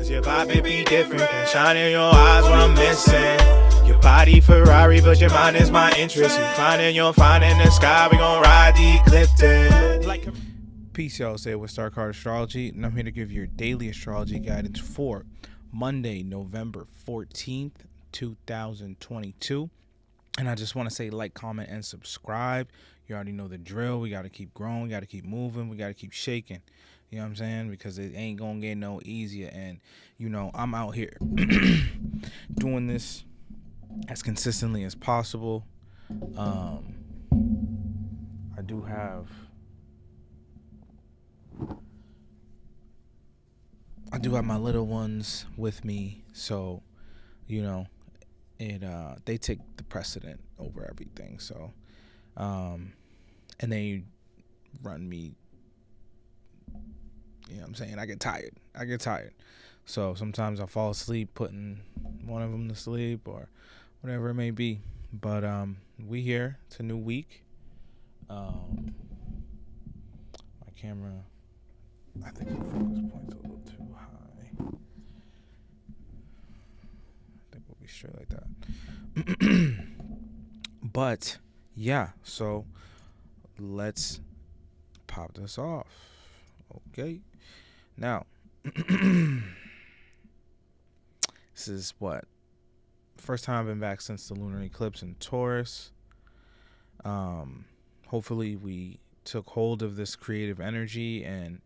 Cause your vibe may be different. Can shine in your eyes what I'm missing. Your body Ferrari, but your mind is my interest. You finding your find in the sky, we gon' ride the ecliptic. Peace, y'all. Say with Star Astrology, and I'm here to give you your daily astrology guidance for Monday, November 14th, 2022. And I just want to say like, comment, and subscribe. You already know the drill. We got to keep growing. We got to keep moving. We got to keep shaking. You know what I'm saying? Because it ain't going to get no easier. And, you know, I'm out here doing this as consistently as possible. I do have my little ones with me. So, you know, they take the precedent over everything. So, and they run me, you know what I'm saying? I get tired. So sometimes I fall asleep putting one of them to sleep or whatever it may be. But, we here. It's a new week. My camera, I think the focus point's a little too high. I think we'll be straight like that. But yeah, so let's pop this off. Okay. Now, this is what? First time I've been back since the lunar eclipse in Taurus. Hopefully we took hold of this creative energy and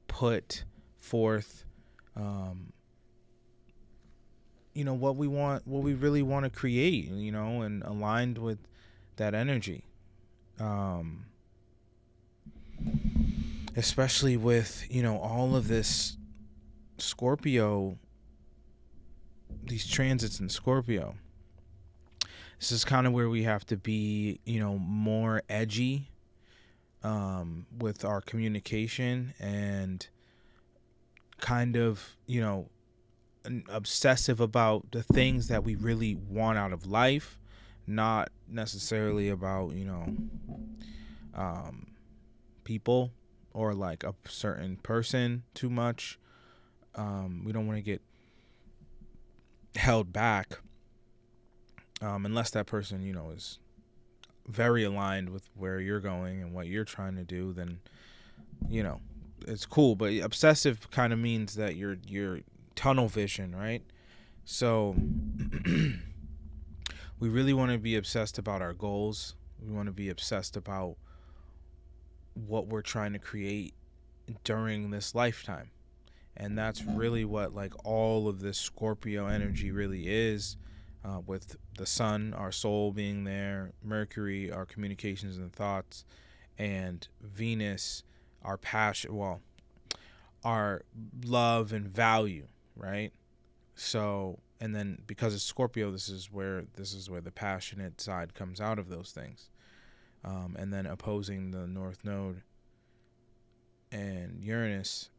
put forth, you know, what we really want to create, you know, and aligned with that energy. Especially with, you know, all of this Scorpio, these transits in Scorpio. This is kind of where we have to be, you know, more edgy with our communication and kind of, you know, obsessive about the things that we really want out of life, not necessarily about, you know, people or like a certain person too much. We don't want to get held back unless that person, you know, is very aligned with where you're going and what you're trying to do. Then, you know, it's cool. But obsessive kind of means that you're tunnel vision, right? So we really want to be obsessed about our goals. We want to be obsessed about what we're trying to create during this lifetime. And that's really what like all of this Scorpio energy really is, with the sun, our soul being there, Mercury, our communications and thoughts, and Venus, our passion, well, our love and value, right? So, and then because it's Scorpio, this is where the passionate side comes out of those things. And then opposing the North Node and Uranus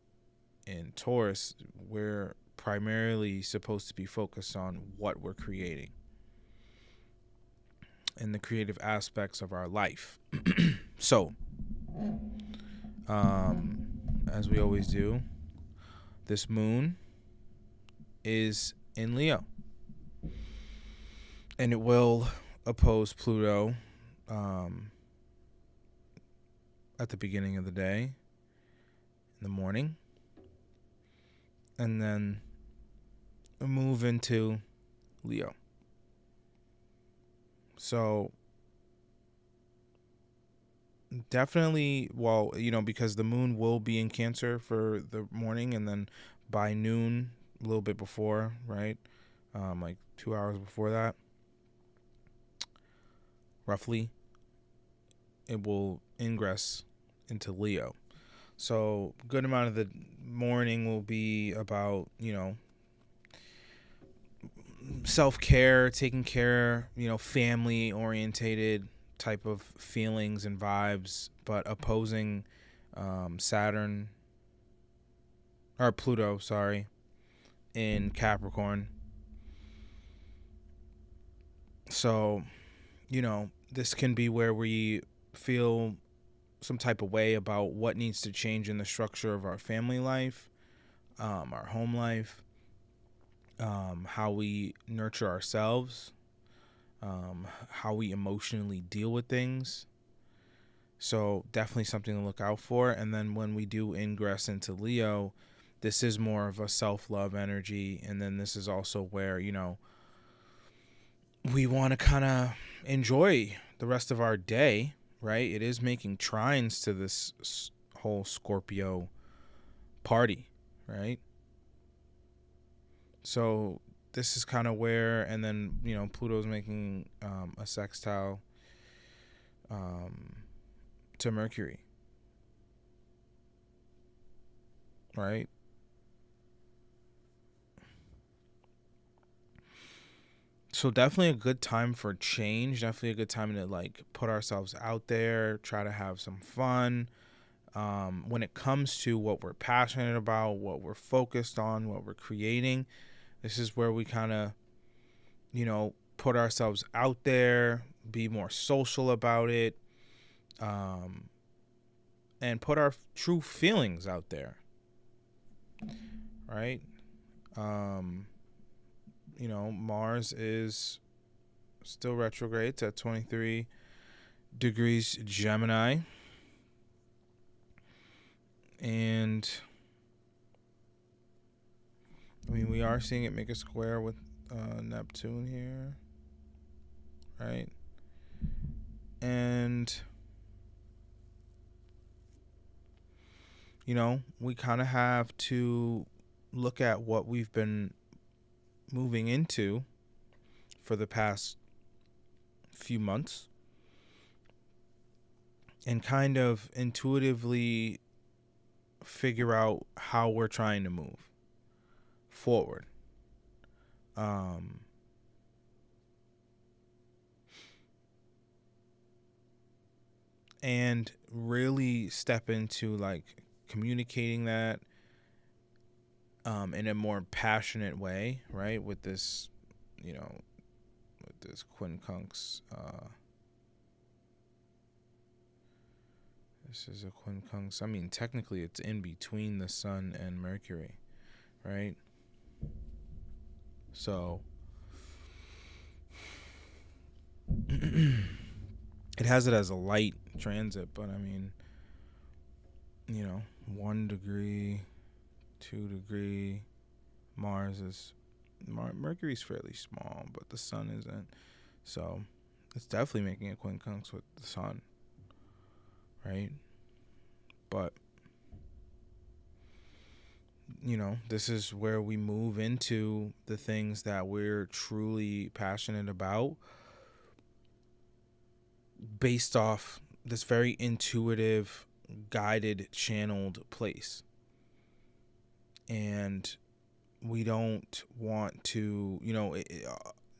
in Taurus, we're primarily supposed to be focused on what we're creating and the creative aspects of our life. So, as we always do, this moon is in Leo, and it will oppose Pluto at the beginning of the day, in the morning, and then move into Leo. So definitely, well, you know, because the moon will be in Cancer for the morning, and then by noon, a little bit before, right? Like 2 hours before that, roughly, it will ingress into Leo. So good amount of the morning will be about, you know, self-care, taking care, you know, family orientated type of feelings and vibes, but opposing Saturn or Pluto, sorry, in Capricorn. So, you know, this can be where we feel some type of way about what needs to change in the structure of our family life, our home life, how we nurture ourselves, how we emotionally deal with things. So definitely something to look out for. And then when we do ingress into Leo, this is more of a self-love energy. And then this is also where, we want to kind of enjoy the rest of our day, right? It is making trines to this whole Scorpio party, right? So this is kind of where, and then, Pluto's making a sextile to Mercury, right? So definitely a good time for change. Definitely a good time to like put ourselves out there, try to have some fun. When it comes to what we're passionate about, what we're focused on, what we're creating, this is where we kind of, put ourselves out there, be more social about it, and put our true feelings out there, right? Mars is still retrograde at 23 degrees Gemini. And I mean, we are seeing it make a square with Neptune here, right? And, we kind of have to look at what we've been moving into for the past few months and kind of intuitively figure out how we're trying to move forward. And really step into like communicating that in a more passionate way, right? With this, with this quincunx. This is a quincunx. I mean, technically, it's in between the Sun and Mercury, right? So it has it as a light transit, but I mean, 1 degree, 2 degree. Mercury's fairly small, but the Sun isn't. So it's definitely making a quincunx with the Sun, right? But this is where we move into the things that we're truly passionate about based off this very intuitive, guided, channeled place. And we don't want to,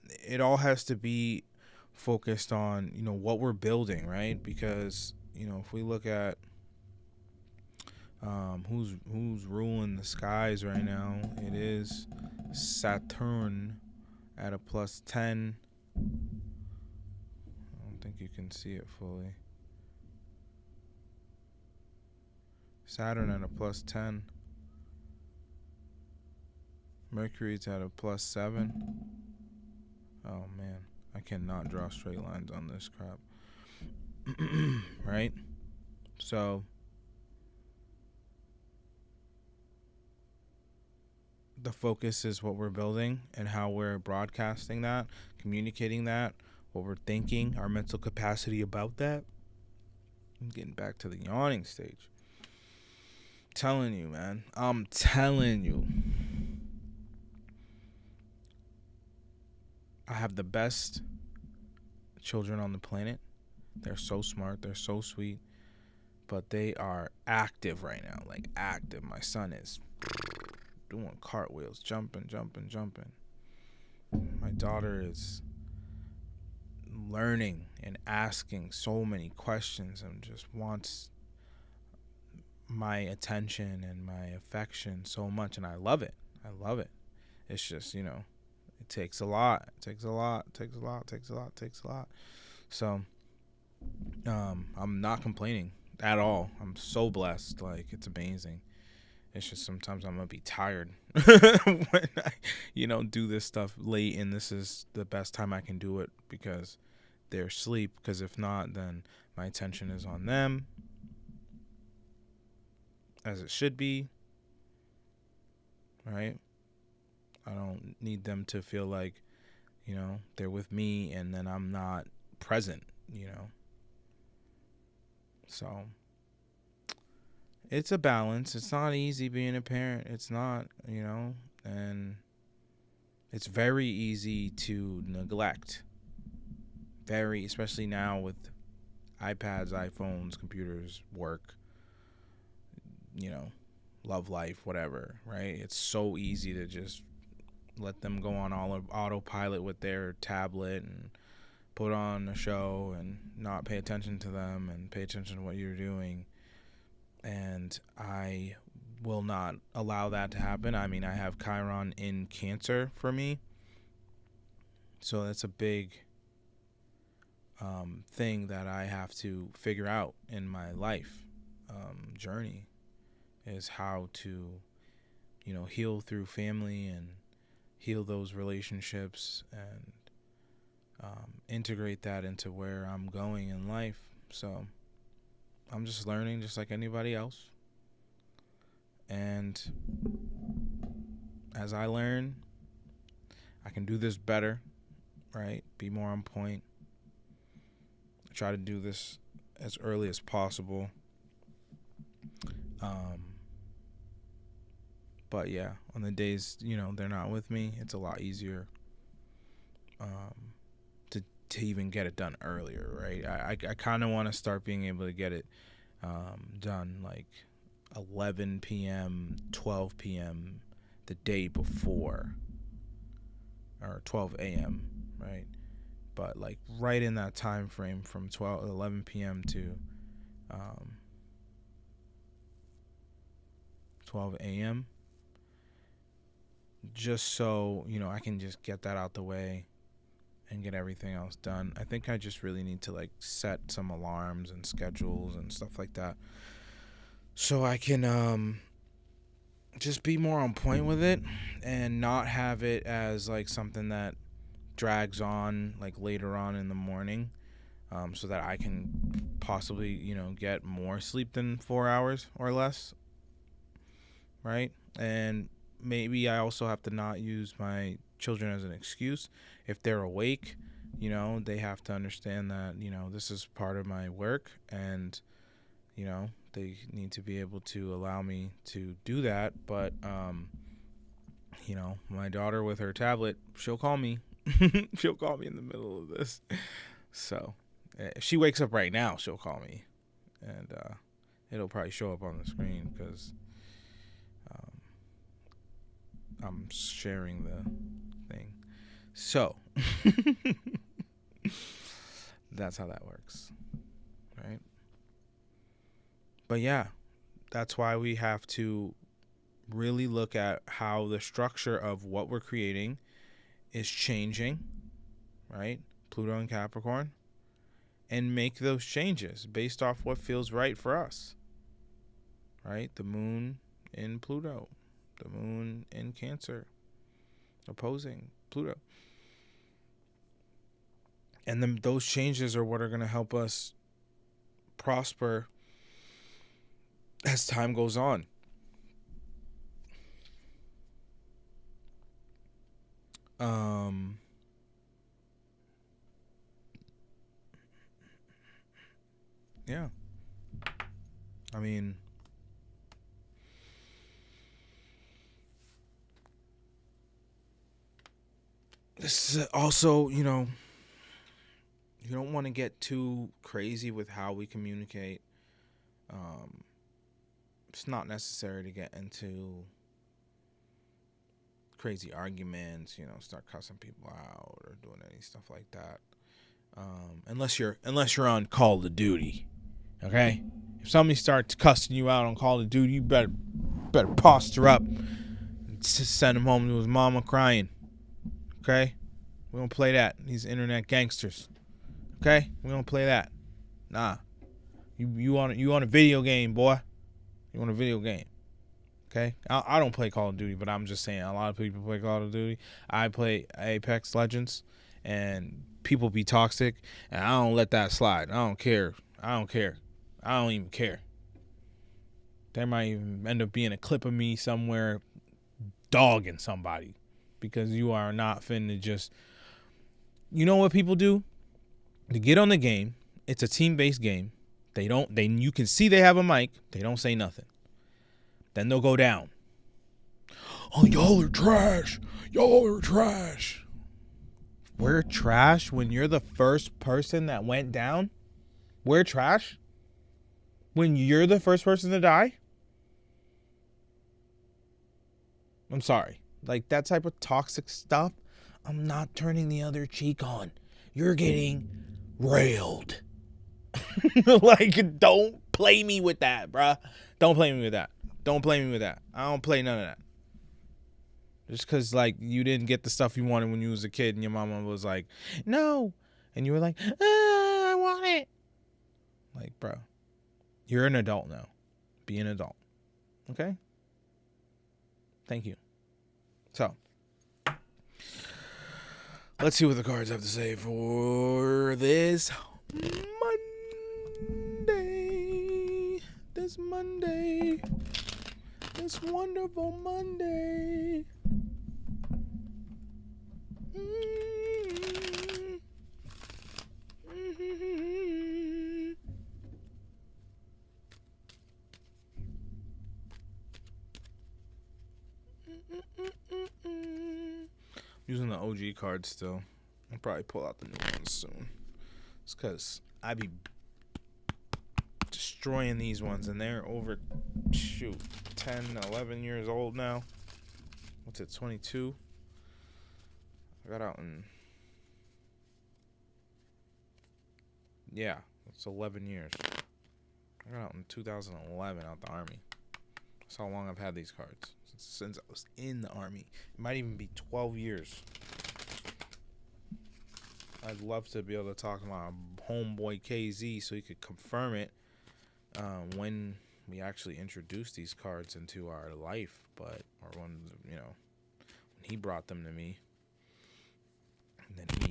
it all has to be focused on, what we're building, right? Because, if we look at who's ruling the skies right now, it is Saturn at a +10. I don't think you can see it fully. Saturn at a +10. Mercury's at a +7. Oh man, I cannot draw straight lines on this crap. Right? So the focus is what we're building and how we're broadcasting that, communicating that, what we're thinking, our mental capacity about that. I'm getting back to the yawning stage. Telling you, man. I'm telling you. I have the best children on the planet. They're so smart. They're so sweet. But they are active right now. Like active. My son is doing cartwheels, jumping. My daughter is learning and asking so many questions and just wants my attention and my affection so much, and I love it. It's just, it takes a lot. So I'm not complaining at all. I'm so blessed. Like, it's amazing. It's just sometimes I'm gonna be tired when I, do this stuff late, and this is the best time I can do it because they're asleep. Because if not, then my attention is on them, as it should be, right? I don't need them to feel like, they're with me and then I'm not present, So it's a balance. It's not easy being a parent. It's not, and it's very easy to neglect. Very, especially now with iPads, iPhones, computers, work, love life, whatever, right? It's so easy to just let them go on all of autopilot with their tablet and put on a show and not pay attention to them and pay attention to what you're doing. And I will not allow that to happen. I mean, I have Chiron in Cancer for me, so that's a big thing that I have to figure out in my life journey, is how to, heal through family and heal those relationships and integrate that into where I'm going in life. So I'm just learning just like anybody else. And as I learn, I can do this better, right? Be more on point. I try to do this as early as possible. But yeah, on the days, they're not with me, it's a lot easier to even get it done earlier, right? I kind of want to start being able to get it done like 11 p.m., 12 p.m. the day before, or 12 a.m., right? But like right in that time frame from 11 p.m. to 12 a.m., just so, I can just get that out the way and get everything else done. I think I just really need to like set some alarms and schedules and stuff like that, so I can just be more on point with it and not have it as like something that drags on like later on in the morning, so that I can possibly, get more sleep than 4 hours or less, right? And maybe I also have to not use my children as an excuse. If they're awake, they have to understand that, this is part of my work, and, they need to be able to allow me to do that. But, my daughter with her tablet, she'll call me. She'll call me in the middle of this. So if she wakes up right now, she'll call me, and it'll probably show up on the screen because I'm sharing the thing. So that's how that works, right? But yeah, that's why we have to really look at how the structure of what we're creating is changing, right? Pluto and Capricorn, and make those changes based off what feels right for us, right? The moon in Pluto, the moon in Cancer, opposing Pluto. And then those changes are what are going to help us prosper as time goes on. Yeah. I mean, this is also, you don't want to get too crazy with how we communicate. It's not necessary to get into crazy arguments, start cussing people out or doing any stuff like that. Unless you're on Call of Duty, okay? If somebody starts cussing you out on Call of Duty, you better posture up and send him home to his mama crying, okay? We don't play that. These internet gangsters, okay? We don't play that. Nah. You want a video game, boy? You want a video game? Okay, I don't play Call of Duty, but I'm just saying a lot of people play Call of Duty. I play Apex Legends, and people be toxic, and I don't let that slide. I don't care. I don't care. I don't even care. There might even end up being a clip of me somewhere dogging somebody because you are not finna just. You know what people do? They get on the game. It's a team-based game. You can see they have a mic. They don't say nothing. Then they'll go down. Oh, y'all are trash. Y'all are trash. We're trash when you're the first person that went down? We're trash? When you're the first person to die? I'm sorry. Like, that type of toxic stuff, I'm not turning the other cheek on. You're getting railed. Like, don't play me with that, bruh. Don't play me with that. Don't play me with that. I don't play none of that. Just because, like, you didn't get the stuff you wanted when you was a kid and your mama was like, no. And you were like, I want it. Like, bro, you're an adult now. Be an adult. Okay? Thank you. So, let's see what the cards have to say for this Monday. This wonderful Monday. Using the OG cards still. I'll probably pull out the new ones soon. It's because I be destroying these ones, and they're over 10, 11 years old now. What's it, 22? I got out in, yeah, it's 11 years. I got out in 2011 out the Army. That's how long I've had these cards. Since I was in the Army. It might even be 12 years. I'd love to be able to talk to my homeboy KZ so he could confirm it when we actually introduced these cards into our life, or when he brought them to me, and then he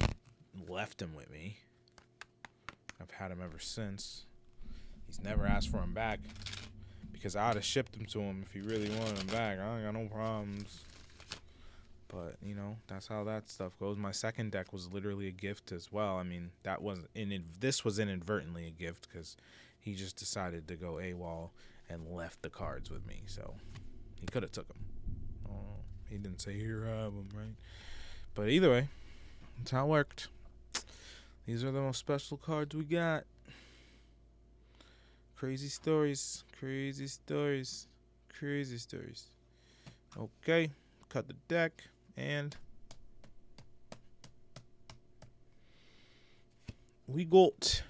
left them with me. I've had them ever since. He's never asked for them back because I'd have shipped them to him if he really wanted them back. I ain't got no problems. But, that's how that stuff goes. My second deck was literally a gift as well. I mean, this was inadvertently a gift because he just decided to go AWOL and left the cards with me. So he could have took them. Oh, he didn't say, here, have them, right? But either way, that's how it worked. These are the most special cards we got. Crazy stories. Crazy stories. Crazy stories. Okay. Cut the deck. And we got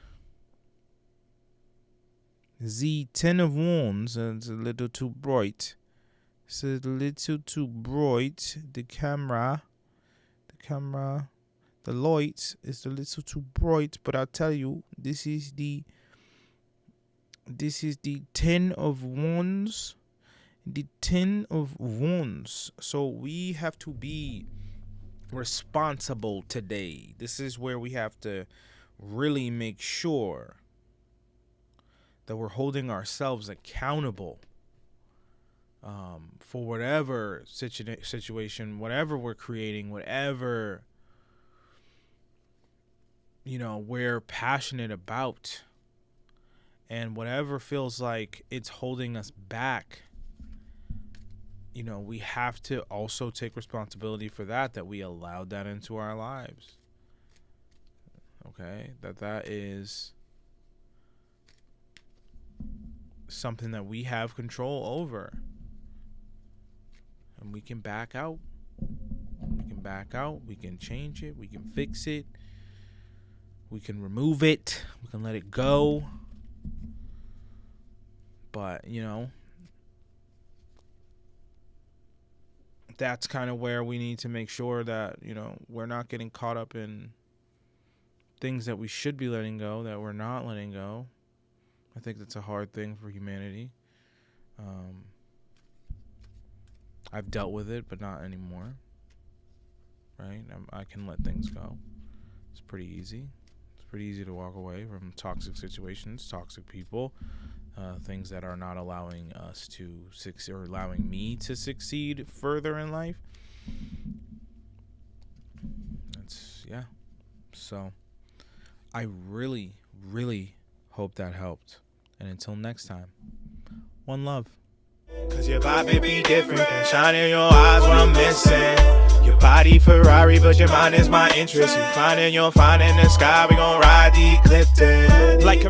the 10 of Wands. It's a little too bright. It's a little too bright. The light is a little too bright. But I'll tell you, this is the 10 of Wands. The 10 of Wands. So we have to be responsible today. This is where we have to really make sure that we're holding ourselves accountable for whatever situation, whatever we're creating, whatever we're passionate about, and whatever feels like it's holding us back. We have to also take responsibility for that we allowed that into our lives. Okay? That is something that we have control over. And we can back out. We can change it. We can fix it. We can remove it. We can let it go. But, that's kind of where we need to make sure that, we're not getting caught up in things that we should be letting go, that we're not letting go. I think that's a hard thing for humanity. I've dealt with it, but not anymore. Right? I can let things go. It's pretty easy. It's pretty easy to walk away from toxic situations, toxic people, things that are not allowing us to succeed or allowing me to succeed further in life. Yeah. So I really, really hope that helped. And until next time, one love. Cause your vibe may be different than shine in your eyes what I'm missing. Your body Ferrari, but your mind is my interest. You finding the sky, we gon' ride the eclipse like